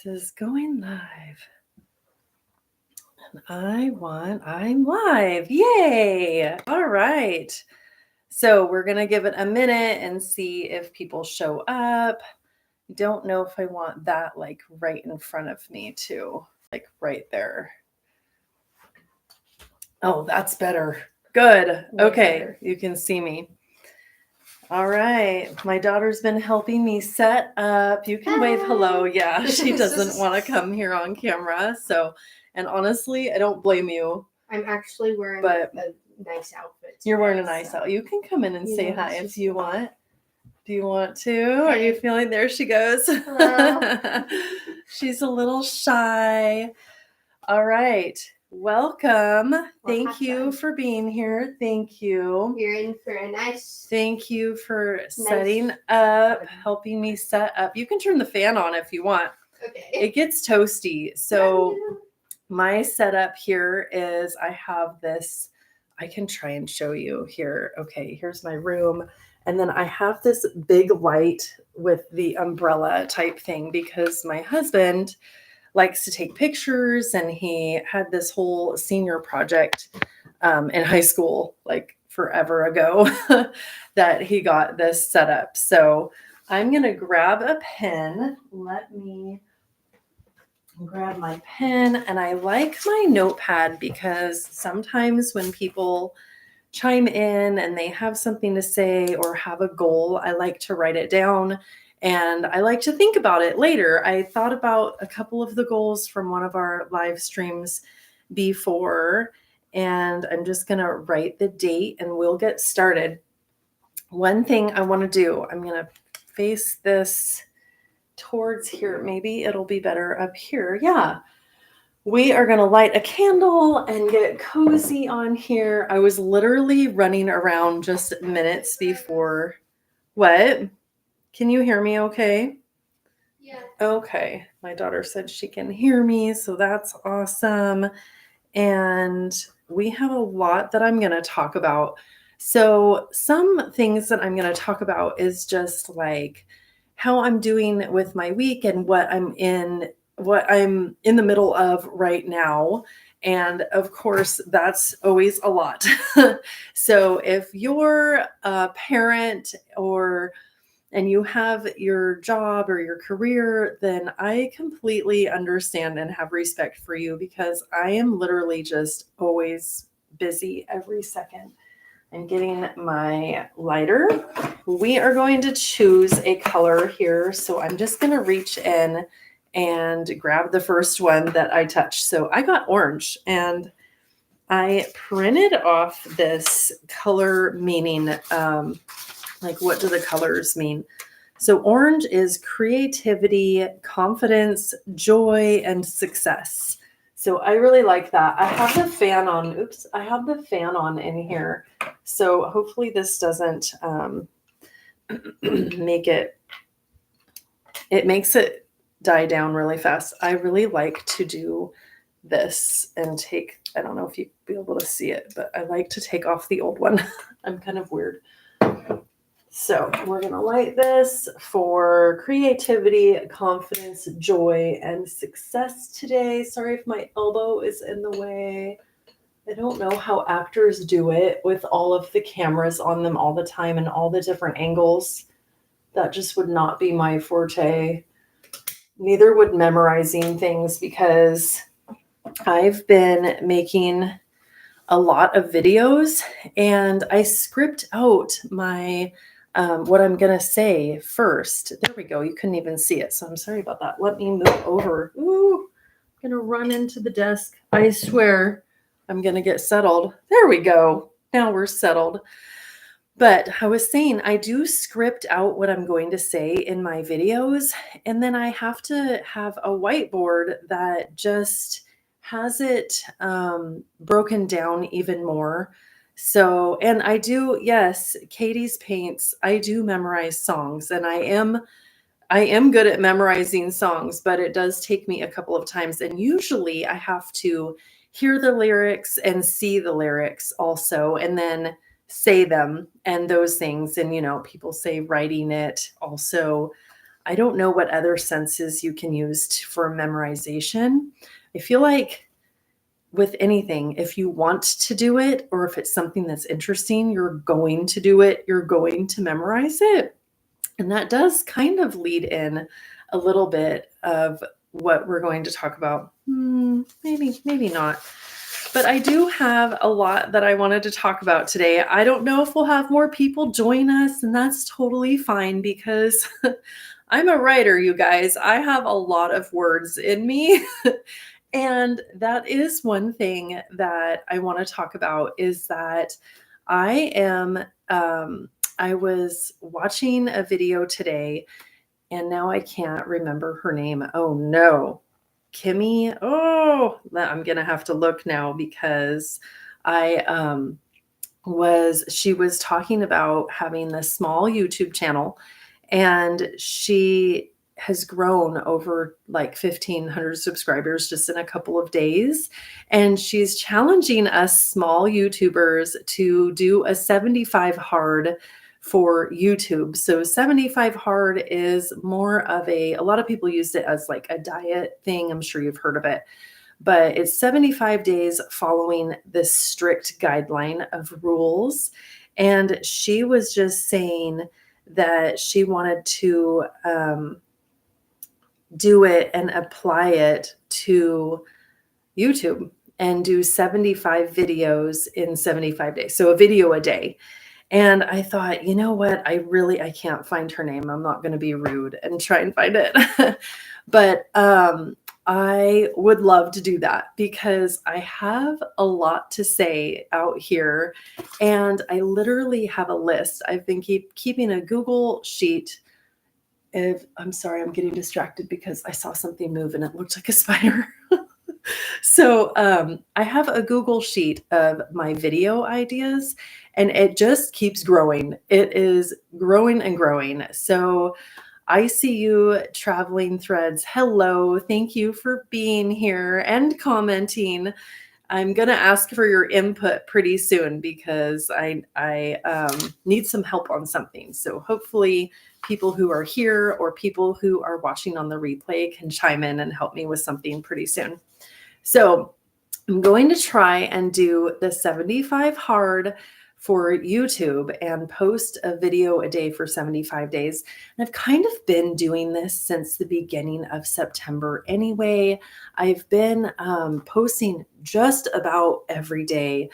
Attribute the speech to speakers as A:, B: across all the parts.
A: Is going live. And I'm live. Yay. All right. So we're going to give it a minute and see if people show up. Don't know if I want that like right in front of me too, like right there. Oh, that's better. Good. Okay. You can see me. All right. My daughter's been helping me set up. You can wave hello. Yeah, she doesn't want to come here on camera. So, and honestly, I don't blame you.
B: I'm actually wearing a nice outfit today,
A: you're wearing a nice outfit. You can come in and say hi if you want. Do you want to? Hey. Are you feeling? There she goes. Hello. She's a little shy. All right. Welcome. Thank you for being here. Thank you.
B: You're in for a nice.
A: Thank you for setting up, helping me set up. You can turn the fan on if you want.
B: Okay.
A: It gets toasty. So my setup here is I have this, I can try and show you here. Okay, here's my room. And then I have this big light with the umbrella type thing because my husband likes to take pictures, and he had this whole senior project in high school, like forever ago, that he got this set up. So I'm going to grab a pen. Let me grab my pen. And I like my notepad because sometimes when people chime in and they have something to say or have a goal, I like to write it down. And I like to think about it later. I thought about a couple of the goals from one of our live streams before, and I'm just going to write the date and we'll get started. One thing I want to do, I'm going to face this towards here. Maybe it'll be better up here. Yeah. We are going to light a candle and get cozy on here. I was literally running around just minutes before. What? Can you hear me okay?
B: Yeah.
A: Okay. My daughter said she can hear me, so that's awesome. And we have a lot that I'm going to talk about. So some things that I'm going to talk about is just like how I'm doing with my week and what I'm in the middle of right now. And of course, that's always a lot. So if you're a parent and you have your job or your career, then I completely understand and have respect for you because I am literally just always busy every second. I'm getting my lighter. We are going to choose a color here. So I'm just going to reach in and grab the first one that I touch. So I got orange, and I printed off this color meaning, like what do the colors mean? So orange is creativity, confidence, joy, and success. So I really like that. I have the fan on. Oops, I have the fan on in here. So hopefully this doesn't make it makes it die down really fast. I really like to do this and take, I don't know if you'd be able to see it, but I like to take off the old one. I'm kind of weird. So we're going to light this for creativity, confidence, joy, and success today. Sorry if my elbow is in the way. I don't know how actors do it with all of the cameras on them all the time and all the different angles. That just would not be my forte. Neither would memorizing things, because I've been making a lot of videos and I script out my what I'm going to say first. There we go. You couldn't even see it. So I'm sorry about that. Let me move over. Ooh, I'm going to run into the desk. I swear I'm going to get settled. There we go. Now we're settled. But I was saying, I do script out what I'm going to say in my videos. And then I have to have a whiteboard that just has it broken down even more. So, and I do, yes, Katie's paints, I do memorize songs, and I am good at memorizing songs, but it does take me a couple of times. And usually I have to hear the lyrics and see the lyrics also, and then say them and those things. And, people say writing it also I don't know what other senses you can use for memorization. I feel like with anything, if you want to do it or if it's something that's interesting, you're going to do it, you're going to memorize it. And that does kind of lead in a little bit of what we're going to talk about. Maybe not. But I do have a lot that I wanted to talk about today. I don't know if we'll have more people join us, and that's totally fine because I'm a writer, you guys. I have a lot of words in me. And that is one thing that I want to talk about is that I am I was watching a video today and now I can't remember her name. Oh no. Kimmy. Oh, I'm going to have to look now because I she was talking about having this small YouTube channel and she has grown over like 1,500 subscribers just in a couple of days. And she's challenging us small YouTubers to do a 75 hard for YouTube. So 75 hard is more of a lot of people used it as like a diet thing. I'm sure you've heard of it, but it's 75 days following this strict guideline of rules. And she was just saying that she wanted to do it and apply it to YouTube and do 75 videos in 75 days. So a video a day. And I thought, you know what? I can't find her name. I'm not going to be rude and try and find it. But I would love to do that because I have a lot to say out here. And I literally have a list. I've been keeping a Google sheet. I'm sorry, I'm getting distracted because I saw something move and it looked like a spider. So I have a Google sheet of my video ideas and it just keeps growing. It is growing and growing. So I see you traveling threads. Hello. Thank you for being here and commenting. I'm going to ask for your input pretty soon because I need some help on something. So hopefully people who are here or people who are watching on the replay can chime in and help me with something pretty soon. So I'm going to try and do the 75 hard for YouTube and post a video a day for 75 days. And I've kind of been doing this since the beginning of September anyway. I've been posting just about every day.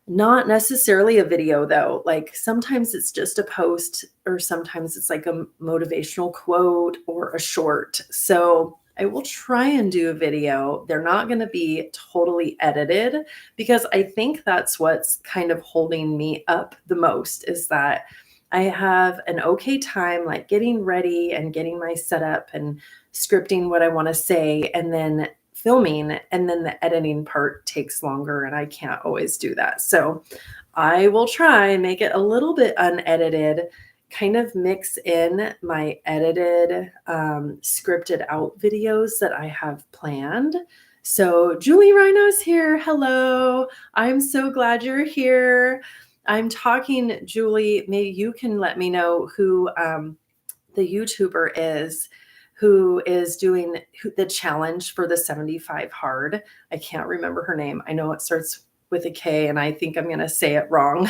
A: Not necessarily a video though. Like sometimes it's just a post or sometimes it's like a motivational quote or a short. So I will try and do a video. They're not going to be totally edited because I think that's what's kind of holding me up the most is that I have an okay time like getting ready and getting my setup and scripting what I want to say and then filming, and then the editing part takes longer and I can't always do that. So I will try and make it a little bit unedited, kind of mix in my edited, scripted out videos that I have planned. So Julie Rhino's here. Hello. I'm so glad you're here. I'm talking, Julie, maybe you can let me know who the YouTuber is who is doing the challenge for the 75 hard. I can't remember her name. I know it starts with a K and I think I'm going to say it wrong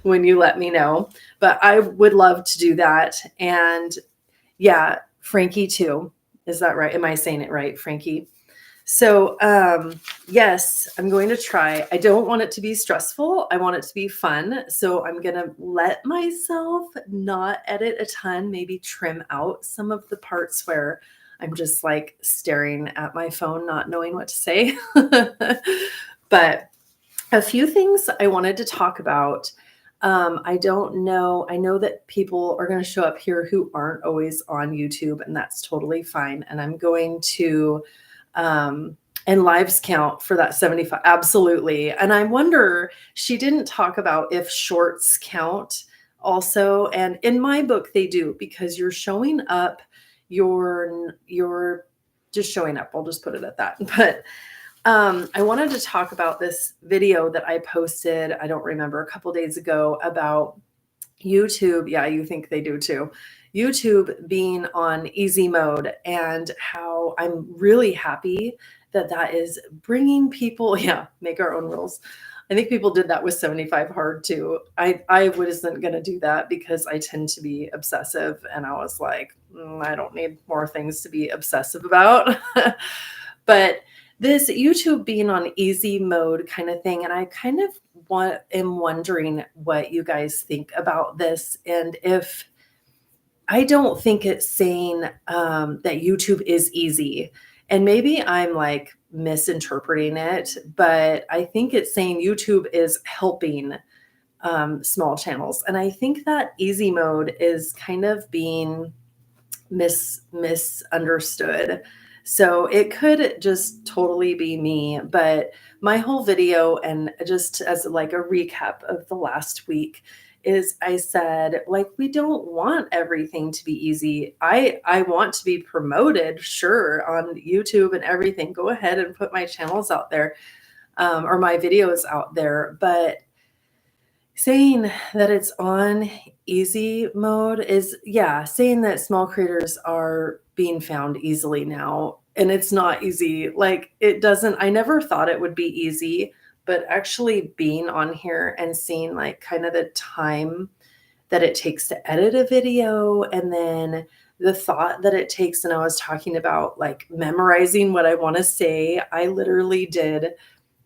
A: when you let me know, but I would love to do that. And yeah, Frankie too. Is that right? Am I saying it right, Frankie? So yes, I'm going to try. I don't want it to be stressful. I want it to be fun. So I'm going to let myself not edit a ton, maybe trim out some of the parts where I'm just like staring at my phone, not knowing what to say. But a few things I wanted to talk about. I don't know. I know that people are going to show up here who aren't always on YouTube, and that's totally fine. And I'm going to and lives count for that 75. Absolutely. And I wonder, she didn't talk about if shorts count also. And in my book, they do, because you're showing up, you're just showing up. I'll just put it at that. But I wanted to talk about this video that I posted, I don't remember, a couple days ago about YouTube, yeah, you think they do too. YouTube being on easy mode, and how I'm really happy that that is bringing people, yeah, make our own rules. I think people did that with 75 hard too. I wasn't going to do that because I tend to be obsessive, and I was like, I don't need more things to be obsessive about. But this YouTube being on easy mode kind of thing, and I kind of am wondering what you guys think about this, and if I don't think it's saying that YouTube is easy, and maybe I'm like misinterpreting it, but I think it's saying YouTube is helping small channels, and I think that easy mode is kind of being misunderstood. So it could just totally be me, but my whole video, and just as like a recap of the last week, is I said, like, we don't want everything to be easy. I want to be promoted, sure, on YouTube and everything. Go ahead and put my channels out there, or my videos out there, but saying that it's on easy mode is, yeah, saying that small creators are being found easily now, and it's not easy. Like, it doesn't, I never thought it would be easy, but actually being on here and seeing like kind of the time that it takes to edit a video, and then the thought that it takes, and I was talking about like memorizing what I want to say. I literally did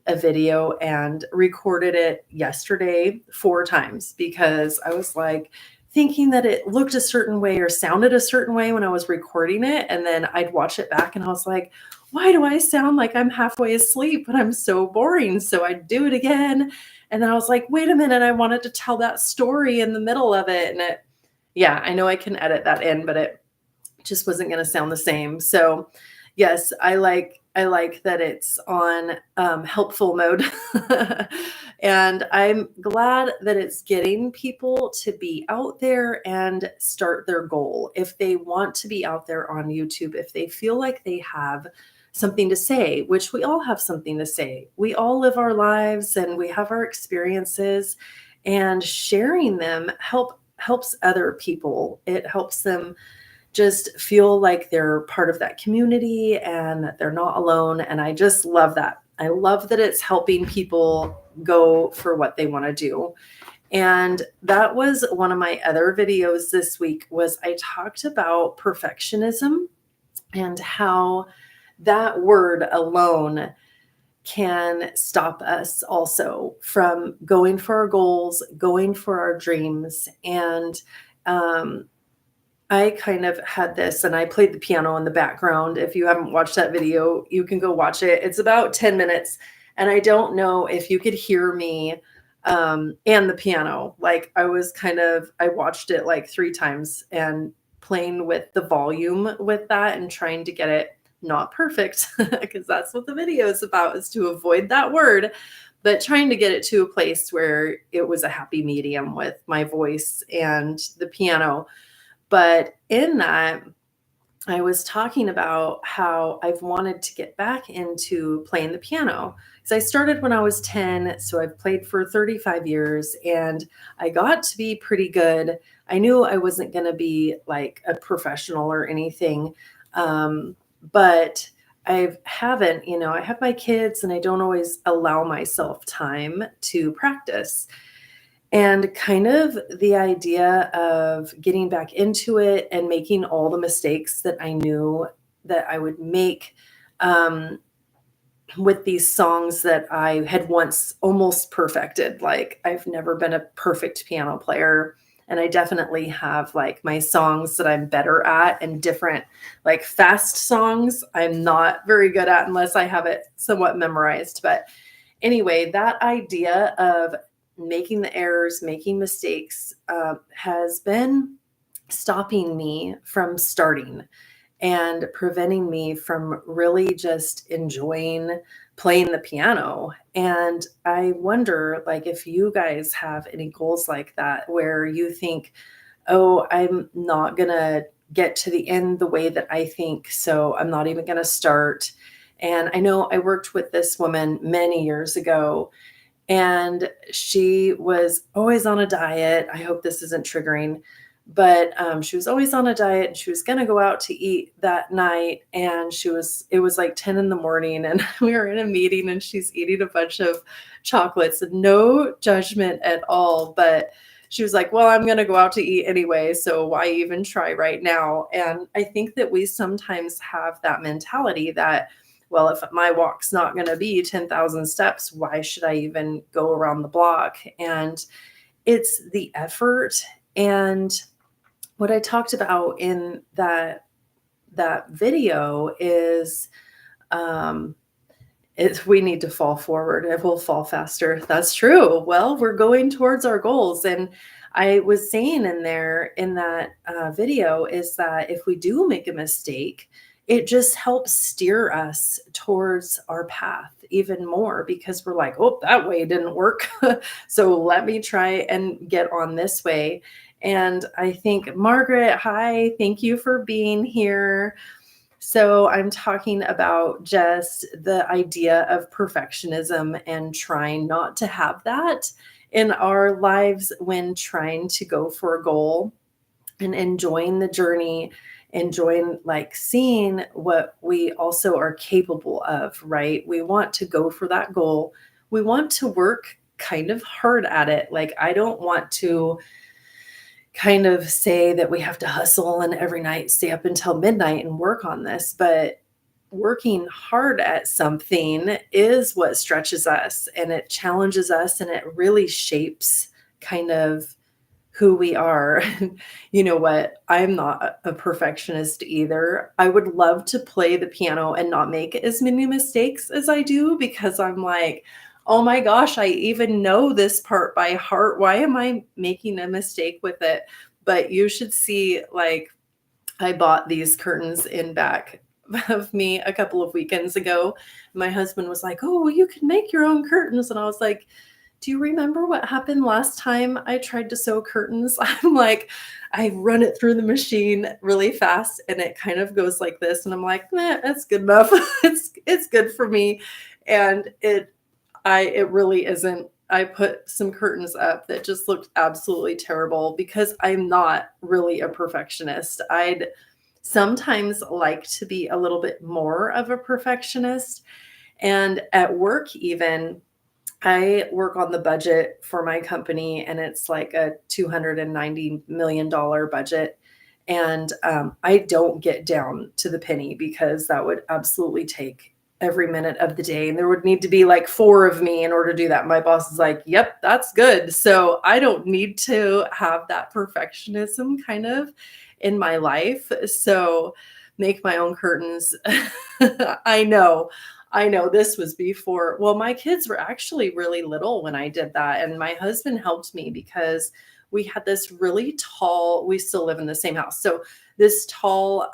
A: a video and recorded it yesterday 4 times because I was like thinking that it looked a certain way or sounded a certain way when I was recording it. And then I'd watch it back and I was like, why do I sound like I'm halfway asleep? But I'm so boring. So I'd do it again. And then I was like, wait a minute, I wanted to tell that story in the middle of it. And yeah, I know I can edit that in, but it just wasn't going to sound the same. So yes, I like that it's on helpful mode. And I'm glad that it's getting people to be out there and start their goal. If they want to be out there on YouTube, if they feel like they have something to say, which we all have something to say. We all live our lives and we have our experiences, and sharing them helps other people. It helps them just feel like they're part of that community and that they're not alone. And I just love that. I love that it's helping people go for what they want to do. And that was one of my other videos this week. Was I talked about perfectionism and how that word alone can stop us also from going for our goals, going for our dreams. And I kind of had this, and I played the piano in the background. If you haven't watched that video, you can go watch it. It's about 10 minutes. And I don't know if you could hear me and the piano. Like, I watched it like 3 times and playing with the volume with that and trying to get it not perfect, because that's what the video is about, is to avoid that word, but trying to get it to a place where it was a happy medium with my voice and the piano. But in that, I was talking about how I've wanted to get back into playing the piano, because I started when I was 10. So I've played for 35 years and I got to be pretty good. I knew I wasn't going to be like a professional or anything. But I haven't, I have my kids and I don't always allow myself time to practice. And kind of the idea of getting back into it and making all the mistakes that I knew that I would make, with these songs that I had once almost perfected. Like, I've never been a perfect piano player. And I definitely have like my songs that I'm better at, and different, like fast songs I'm not very good at unless I have it somewhat memorized. But anyway, that idea of making the errors, making mistakes, has been stopping me from starting and preventing me from really just enjoying playing the piano. And I wonder, like, if you guys have any goals like that where you think, oh, I'm not going to get to the end the way that I think, so I'm not even going to start. And I know I worked with this woman many years ago, And she was always on a diet. I hope this isn't triggering, but she was always on a diet and she was going to go out to eat that night. And it was like 10 in the morning and we were in a meeting and she's eating a bunch of chocolates, no judgment at all. But she was like, well, I'm going to go out to eat anyway. So why even try right now? And I think that we sometimes have that mentality that, well, if my walk's not going to be 10,000 steps, why should I even go around the block? And it's the effort. And what I talked about in that video is um, we need to fall forward. It will fall faster. That's true. Well, we're going towards our goals. And I was saying in there in that video is that if we do make a mistake, it just helps steer us towards our path even more because we're like, oh, that way didn't work. So let me try and get on this way. And I think, Margaret, hi, thank you for being here. So I'm talking about just the idea of perfectionism and trying not to have that in our lives when trying to go for a goal and enjoying the journey, enjoying like seeing what we also are capable of, right? We want to go for that goal. We want to work kind of hard at it. Like, I don't want to kind of say that we have to hustle and every night stay up until midnight and work on this, but working hard at something is what stretches us and it challenges us and it really shapes kind of who we are. You know what? I'm not a perfectionist either. I would love to play the piano and not make as many mistakes as I do because I'm like, oh my gosh, I even know this part by heart. Why am I making a mistake with it? But you should see, like, I bought these curtains in back of me a couple of weekends ago. My husband was like, oh, well, you can make your own curtains. And I was like, do you remember what happened last time I tried to sew curtains? I'm like, I run it through the machine really fast and it kind of goes like this. And I'm like, that's good enough. It's good for me. And it really isn't. I put some curtains up that just looked absolutely terrible because I'm not really a perfectionist. I'd sometimes like to be a little bit more of a perfectionist. And at work, even, I work on the budget for my company, and it's like a $290 million budget. And I don't get down to the penny because that would absolutely take every minute of the day. And there would need to be like four of me in order to do that. My boss is like, yep, that's good. So I don't need to have that perfectionism kind of in my life. So make my own curtains. I know. I know this was before. Well, my kids were actually really little when I did that. And my husband helped me because we had this really tall, we still live in the same house. So this tall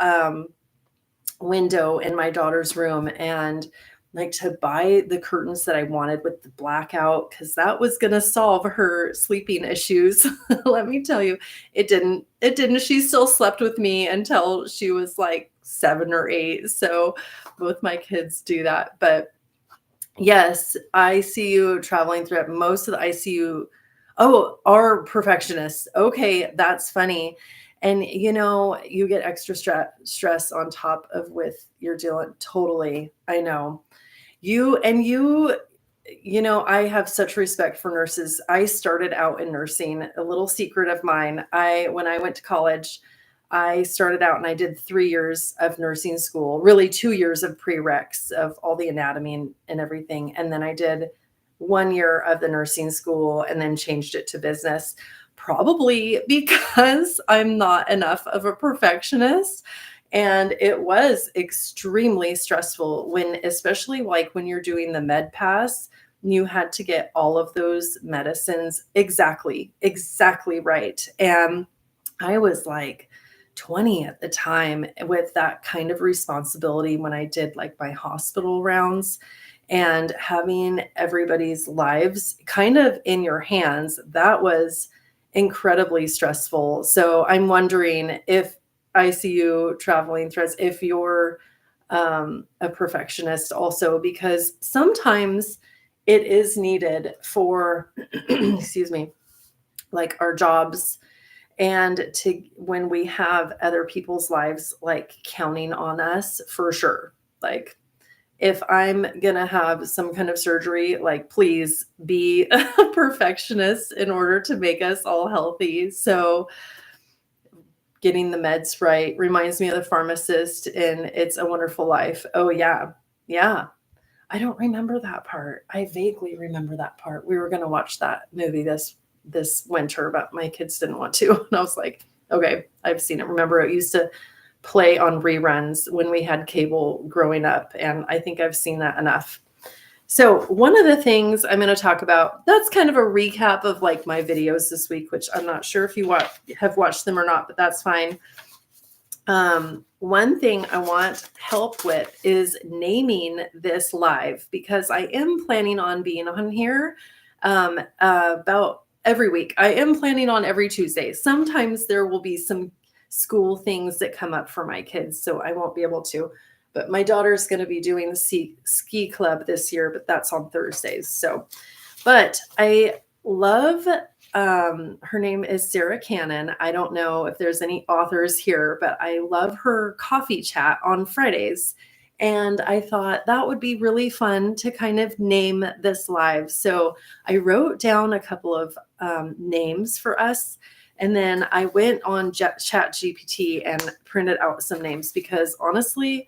A: window in my daughter's room and like to buy the curtains that I wanted with the blackout because that was going to solve her sleeping issues. Let me tell you, it didn't. It didn't. She still slept with me until she was like 7 or 8. So both my kids do that. But yes, I see you traveling through it. Most of the ICU, oh, are perfectionists. Okay, that's funny. And you get extra stress on top of with your dealing. Totally, I know. I have such respect for nurses. I started out in nursing. A little secret of mine. When I went to college, I started out and I did 3 years of nursing school, really 2 years of prereqs of all the anatomy and everything. And then I did 1 year of the nursing school and then changed it to business, probably because I'm not enough of a perfectionist. And it was extremely stressful especially like when you're doing the med pass, you had to get all of those medicines exactly right. And I was like 20 at the time with that kind of responsibility when I did like my hospital rounds and having everybody's lives kind of in your hands. That was incredibly stressful. So I'm wondering if ICU traveling threads, if you're a perfectionist also, because sometimes it is needed for, excuse me, like our jobs, and to when we have other people's lives like counting on us, for sure. Like if I'm gonna have some kind of surgery, like please be a perfectionist in order to make us all healthy. So getting the meds right reminds me of the pharmacist in It's a Wonderful Life. Oh yeah. Yeah. I don't remember that part. I vaguely remember that part. We were going to watch that movie this winter, but my kids didn't want to. And I was like, okay, I've seen it. Remember, it used to play on reruns when we had cable growing up, and I think I've seen that enough. So one of the things I'm going to talk about, that's kind of a recap of like my videos this week, which I'm not sure if you have watched them or not, but that's fine. One thing I want help with is naming this live, because I am planning on being on here about every week. I am planning on every Tuesday. Sometimes there will be some school things that come up for my kids, so I won't be able to. But my daughter's going to be doing the ski club this year, but that's on Thursdays. So, but I love, her name is Sarah Cannon. I don't know if there's any authors here, but I love her coffee chat on Fridays. And I thought that would be really fun to kind of name this live. So I wrote down a couple of names for us. And then I went on ChatGPT and printed out some names, because honestly,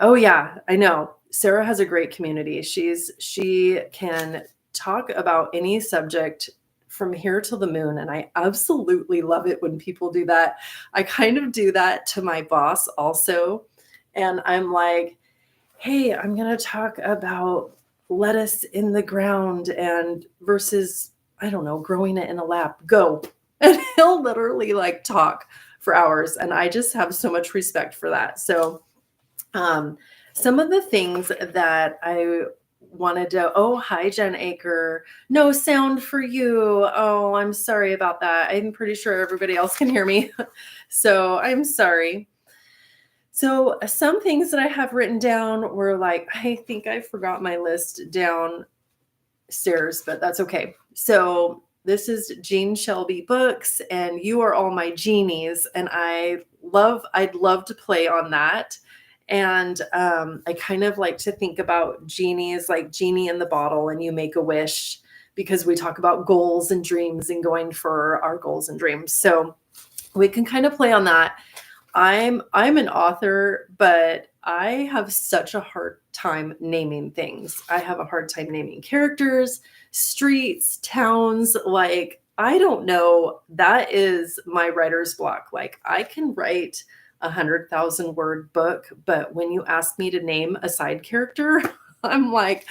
A: oh yeah, I know. Sarah has a great community. She can talk about any subject from here to the moon. And I absolutely love it when people do that. I kind of do that to my boss also. And I'm like, hey, I'm going to talk about lettuce in the ground and versus, I don't know, growing it in a lab. Go. And he'll literally like talk for hours. And I just have so much respect for that. So some of the things that I wanted to, oh, hi, Jen Aker. No sound for you. Oh, I'm sorry about that. I'm pretty sure everybody else can hear me. So I'm sorry. So some things that I have written down were like, I think I forgot my list downstairs, but that's okay. So this is Jean Shelby Books, and You Are All My Jeanies. And I'd love to play on that. And I kind of like to think about genies, like genie in the bottle, and you make a wish, because we talk about goals and dreams and going for our goals and dreams. So we can kind of play on that. I'm an author, but I have such a hard time naming things. I have a hard time naming characters, streets, towns. Like, I don't know. That is my writer's block. Like, I can write 100,000 word book, but when you ask me to name a side character, I'm like,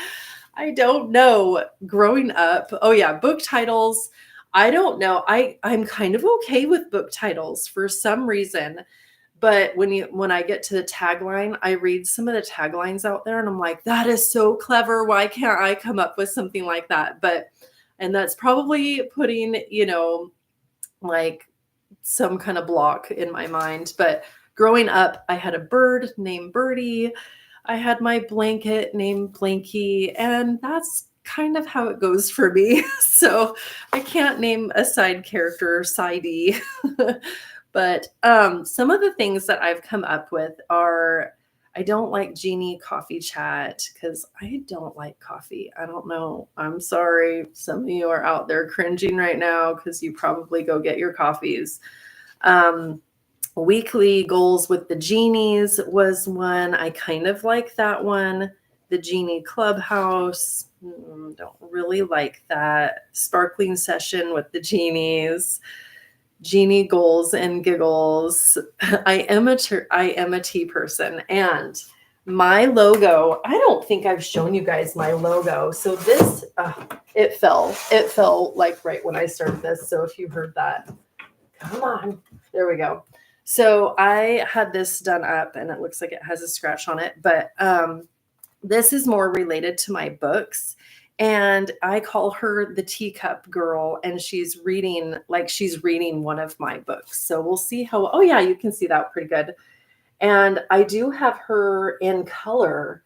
A: I don't know. Growing up, oh yeah, book titles. I don't know. I'm kind of okay with book titles for some reason. But when I get to the tagline, I read some of the taglines out there and I'm like, that is so clever. Why can't I come up with something like that? And that's probably putting, like some kind of block in my mind. But growing up, I had a bird named Birdie. I had my blanket named Blanky, and that's kind of how it goes for me. So I can't name a side character sidey. But some of the things that I've come up with are, I don't like Jeannie coffee chat, because I don't like coffee. I don't know. I'm sorry. Some of you are out there cringing right now because you probably go get your coffees. Weekly goals with the Jeanies was one. I kind of like that one. The Jeannie Clubhouse. Don't really like that. Sparkling session with the Jeanies. Jeannie goals and giggles. I am a tea person, and my logo, I don't think I've shown you guys my logo. So this, it fell like right when I started this. So if you heard that, come on, there we go. So I had this done up and it looks like it has a scratch on it, but this is more related to my books. And I call her the teacup girl, and she's reading one of my books. So we'll see how, oh yeah, you can see that pretty good. And I do have her in color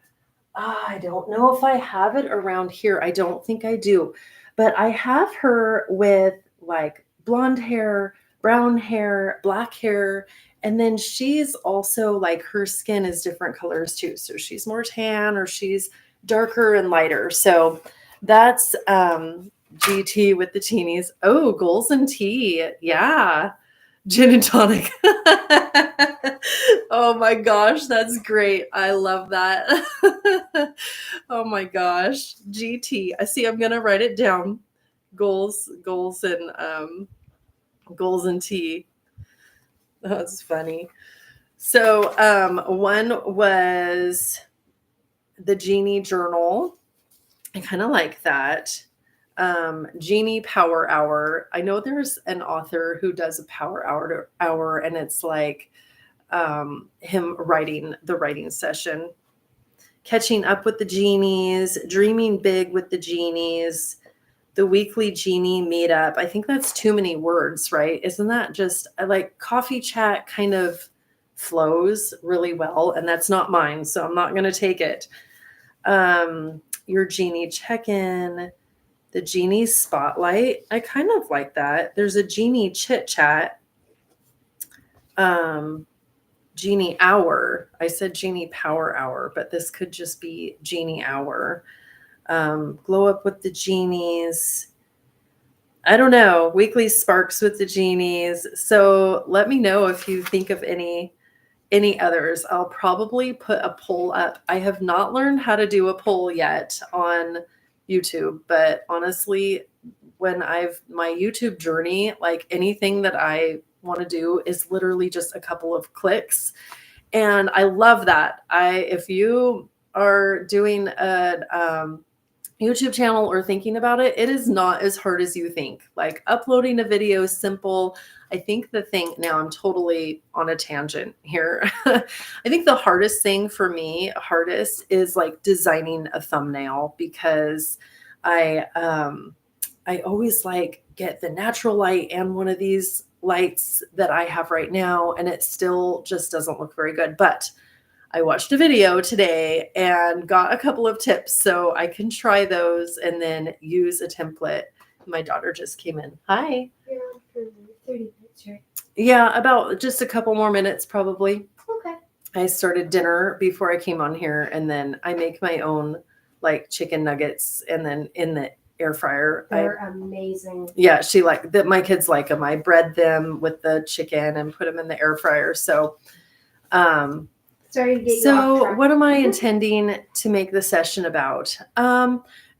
A: I don't know if I have it around here. I don't think I do. But I have her with like blonde hair, brown hair, black hair. And then she's also like her skin is different colors too. So she's more tan or she's darker and lighter. So that's GT with the teenies. Oh, goals and tea. Yeah. Gin and tonic. Oh my gosh, that's great. I love that. Oh my gosh. GT. I see I'm gonna write it down. Goals and tea. That's funny. So one was the Jeannie journal. I kind of like that. Jeannie Power Hour. I know there's an author who does a power hour, and it's like him writing the writing session. Catching up with the Jeanies, dreaming big with the Jeanies, the weekly Jeannie meetup. I think that's too many words, right? Isn't that just like coffee chat kind of flows really well? And that's not mine, so I'm not going to take it. Your Jeannie check-in, the Jeannie spotlight. I kind of like that. There's a Jeannie chit chat. Jeannie hour. I said Jeannie power hour, but this could just be Jeannie hour. Glow up with the Jeanies. I don't know. Weekly sparks with the Jeanies. So let me know if you think of any others. I'll probably put a poll up. I have not learned how to do a poll yet on YouTube, but honestly, when my YouTube journey, like anything that I want to do is literally just a couple of clicks. And I love that. If you are doing a YouTube channel or thinking about it, it is not as hard as you think. Like uploading a video is simple. I think now I'm totally on a tangent here. I think the hardest thing for me, is like designing a thumbnail, because I always like get the natural light and one of these lights that I have right now, and it still just doesn't look very good. But I watched a video today and got a couple of tips, so I can try those and then use a template. My daughter just came in. Hi.
B: You're on for 30 minutes, right?
A: Yeah, about just a couple more minutes probably.
B: Okay.
A: I started dinner before I came on here, and then I make my own like chicken nuggets, and then in the air fryer.
B: They're amazing.
A: Yeah, my kids like them. I bread them with the chicken and put them in the air fryer. So
B: Sorry to get you off track.
A: what am I intending to make the session about?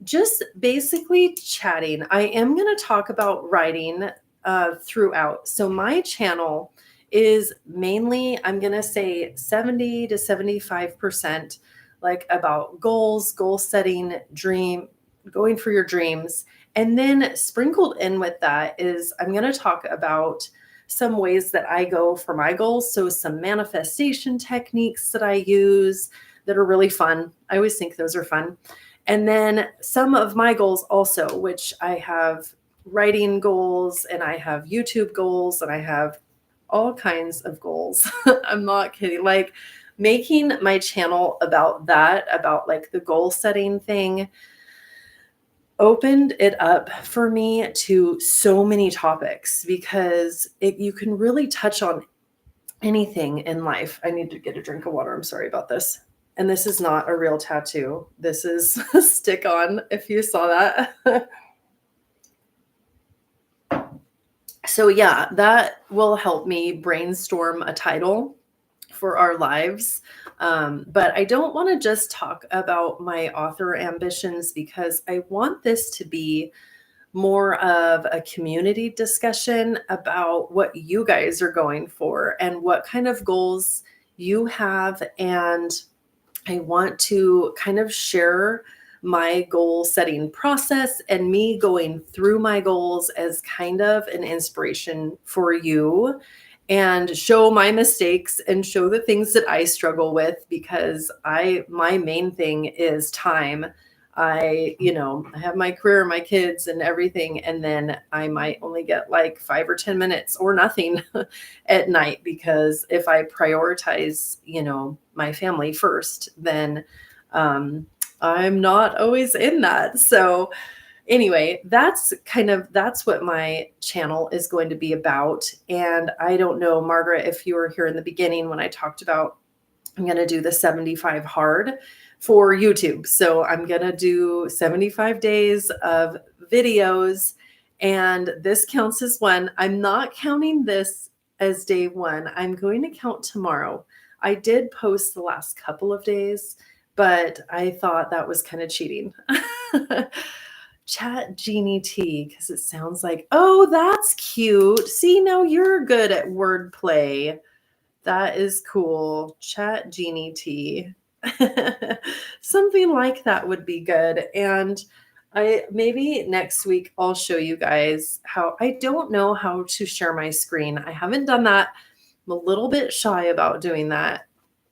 A: Just basically chatting. I am going to talk about writing throughout. So my channel is mainly, I'm going to say 70 to 75% like about goals, goal setting, going for your dreams. And then sprinkled in with that is I'm going to talk about some ways that I go for my goals. So some manifestation techniques that I use that are really fun. I always think those are fun. And then some of my goals also, which I have writing goals and I have YouTube goals and I have all kinds of goals. I'm not kidding. Like making my channel about that, about like the goal setting thing, opened it up for me to so many topics, because you can really touch on anything in life. I need to get a drink of water. I'm sorry about this. And this is not a real tattoo. This is a stick on, if you saw that. So yeah, that will help me brainstorm a title for our lives. But I don't want to just talk about my author ambitions, because I want this to be more of a community discussion about what you guys are going for and what kind of goals you have. And I want to kind of share my goal setting process and me going through my goals as kind of an inspiration for you, and show my mistakes and show the things that I struggle with, because my main thing is time. I have my career, my kids and everything. And then I might only get like 5 or 10 minutes or nothing at night, because if I prioritize, my family first, then I'm not always in that. So anyway, that's what my channel is going to be about. And I don't know, Margaret, if you were here in the beginning when I talked about I'm going to do the 75 hard for YouTube. So I'm going to do 75 days of videos, and this counts as one. I'm not counting this as day one. I'm going to count tomorrow. I did post the last couple of days, but I thought that was kind of cheating. Chat Jeannie T, because it sounds like, oh, that's cute. See, now you're good at wordplay. That is cool. Chat Jeannie T. Something like that would be good. And I maybe next week I'll show you guys how I don't know how to share my screen. I haven't done that. I'm a little bit shy about doing that.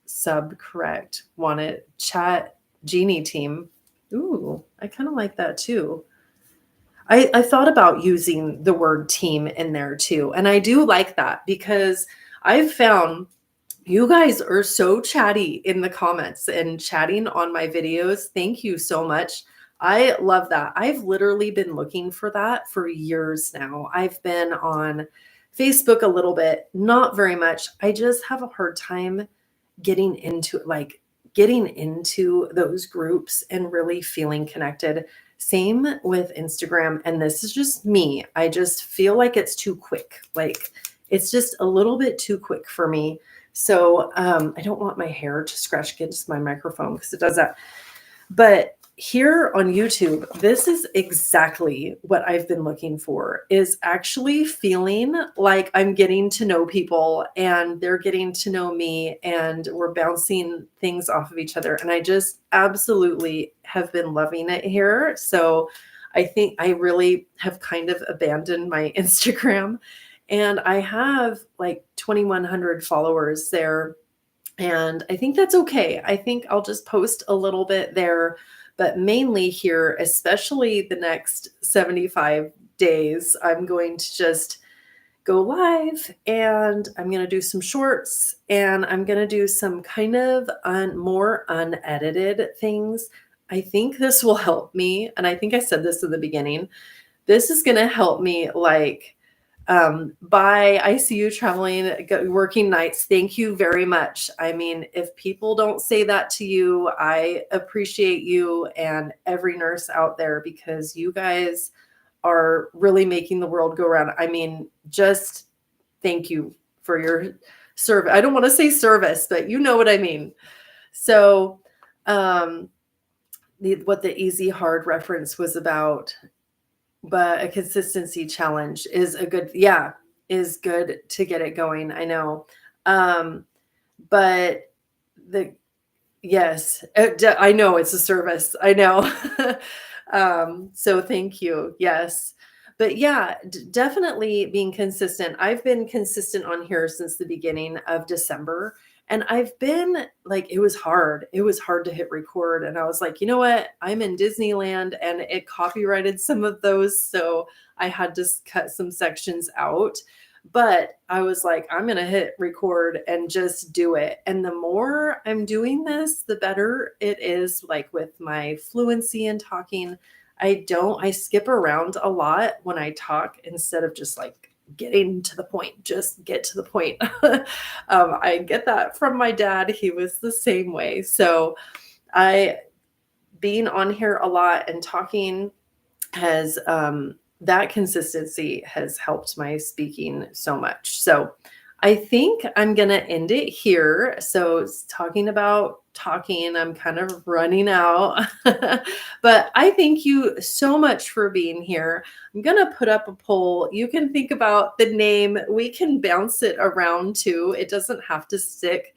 A: Sub correct. Want it. Chat Jeannie team. Ooh, I kind of like that too. I thought about using the word team in there too. And I do like that because I've found you guys are so chatty in the comments and chatting on my videos. Thank you so much. I love that. I've literally been looking for that for years now. I've been on Facebook a little bit, not very much. I just have a hard time getting into those groups and really feeling connected. Same with Instagram. And this is just me. I just feel like it's too quick. Like it's just a little bit too quick for me. So I don't want my hair to scratch against my microphone because it does that. But here on YouTube, this is exactly what I've been looking for, is actually feeling like I'm getting to know people and they're getting to know me and we're bouncing things off of each other. And I just absolutely have been loving it here. So I think I really have kind of abandoned my Instagram, and I have like 2,100 followers there. And I think that's okay. I think I'll just post a little bit there, but mainly here, especially the next 75 days, I'm going to just go live and I'm going to do some shorts and I'm going to do some kind of more unedited things. I think this will help me. And I think I said this in the beginning. This is going to help me like bye. I see you traveling, working nights. Thank you very much. I mean, if people don't say that to you, I appreciate you and every nurse out there because you guys are really making the world go round. I mean, just thank you for your service. I don't want to say service, but you know what I mean. So, what the easy hard reference was about, but a consistency challenge is is good to get it going. I know. But yes, I know it's a service. I know. So thank you. Yes. But yeah, definitely being consistent. I've been consistent on here since the beginning of December. And I've been like, it was hard. It was hard to hit record. And I was like, you know what? I'm in Disneyland and it copyrighted some of those. So I had to cut some sections out. But I was like, I'm going to hit record and just do it. And the more I'm doing this, the better it is, like with my fluency in talking. I skip around a lot when I talk instead of just like getting to the point. Just get to the point. I get that from my dad. He was the same way. So being on here a lot and talking has, that consistency has helped my speaking so much. So I think I'm going to end it here. So talking about talking, I'm kind of running out, but I thank you so much for being here. I'm going to put up a poll. You can think about the name. We can bounce it around too. It doesn't have to stick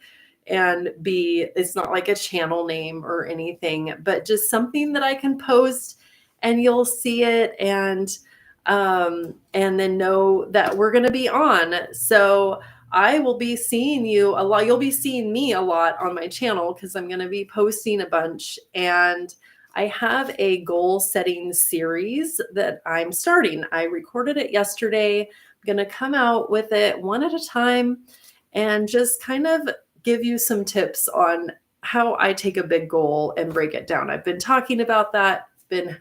A: and it's not like a channel name or anything, but just something that I can post and you'll see it and then know that we're going to be on. So I will be seeing you a lot. You'll be seeing me a lot on my channel because I'm going to be posting a bunch. And I have a goal setting series that I'm starting. I recorded it yesterday. I'm going to come out with it one at a time and just kind of give you some tips on how I take a big goal and break it down. I've been talking about that, been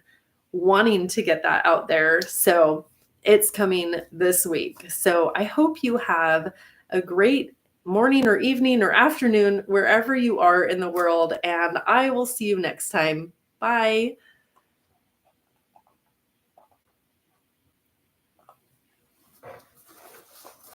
A: wanting to get that out there. So it's coming this week. So I hope you have a great morning or evening or afternoon, wherever you are in the world. And I will see you next time. Bye.